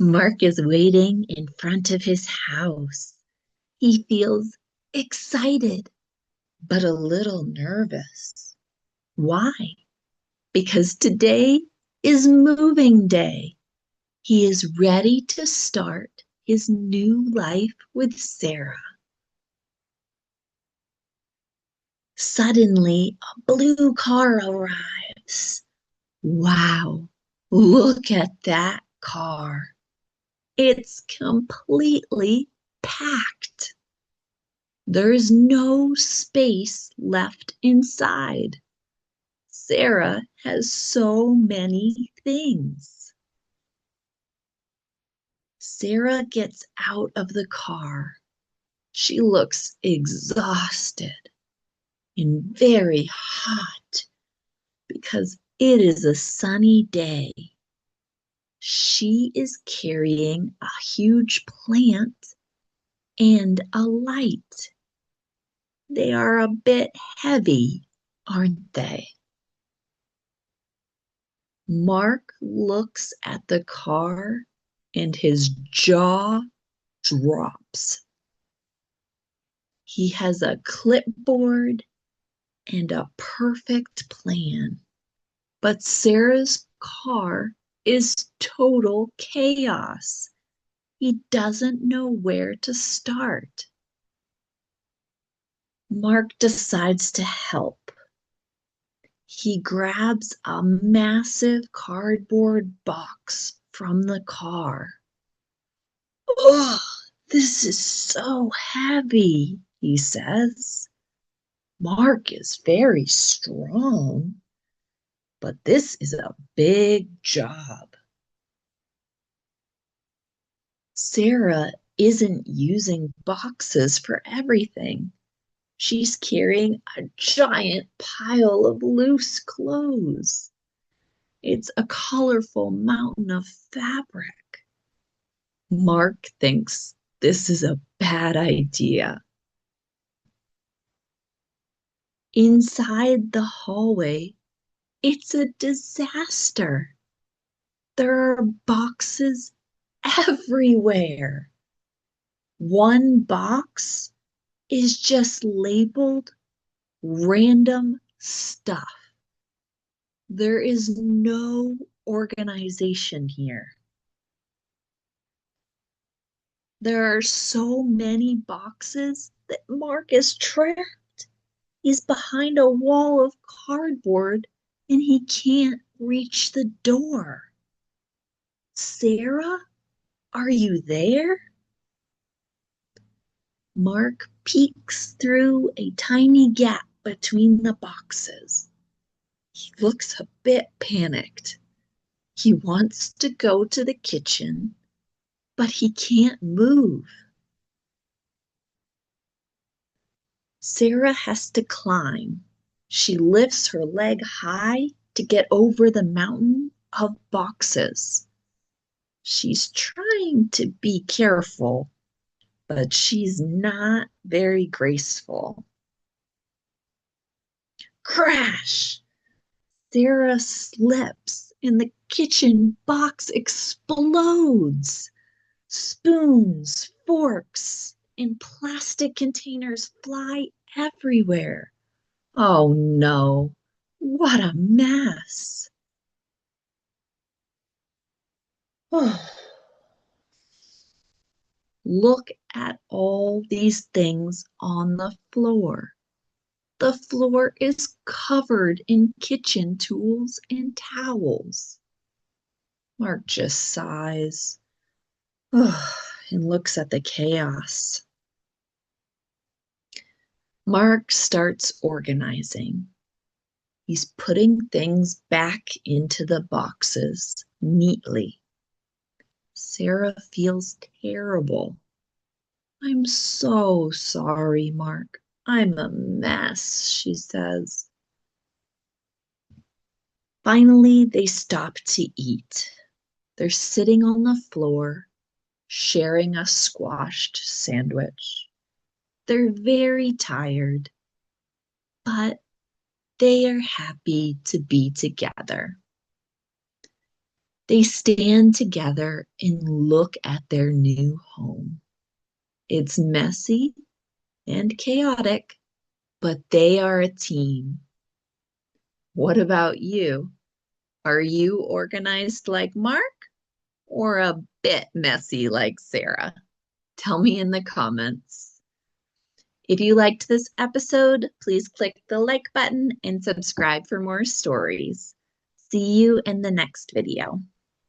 Mark is waiting in front of his house. He feels excited, but a little nervous. Why? Because today is moving day. He is ready to start his new life with Sarah. Suddenly, a blue car arrives. Wow, look at that car. It's completely packed. There's no space left inside. Sarah has so many things. Sarah gets out of the car. She looks exhausted and very hot because it is a sunny day. She is carrying a huge plant and a light. They are a bit heavy, aren't they? Mark looks at the car and his jaw drops. He has a clipboard and a perfect plan, but Sarah's car is total chaos. He doesn't know where to start. Mark decides to help. He grabs a massive cardboard box from the car. Ugh, this is so heavy, he says. Mark is very strong, but this is a big job. Sarah isn't using boxes for everything. She's carrying a giant pile of loose clothes. It's a colorful mountain of fabric. Mark thinks this is a bad idea. Inside the hallway, it's a disaster. There are boxes everywhere. One box is just labeled random stuff. There is no organization here. There are so many boxes that Mark is trapped. He's behind a wall of cardboard and he can't reach the door. Sarah, are you there? Mark peeks through a tiny gap between the boxes. He looks a bit panicked. He wants to go to the kitchen, but he can't move. Sarah has to climb. She lifts her leg high to get over the mountain of boxes. She's trying to be careful, but she's not very graceful. Crash! Sarah slips and the kitchen box explodes. Spoons, forks, and plastic containers fly everywhere. Oh no, what a mess. Oh, look at all these things on the floor. The floor is covered in kitchen tools and towels. Mark just sighs and looks at the chaos. Mark starts organizing. He's putting things back into the boxes neatly. Sarah feels terrible. I'm so sorry, Mark. I'm a mess, she says. Finally, they stop to eat. They're sitting on the floor, sharing a squashed sandwich. They're very tired, but they are happy to be together. They stand together and look at their new home. It's messy and chaotic, but they are a team. What about you? Are you organized like Mark or a bit messy like Sarah? Tell me in the comments. If you liked this episode, please click the like button and subscribe for more stories. See you in the next video.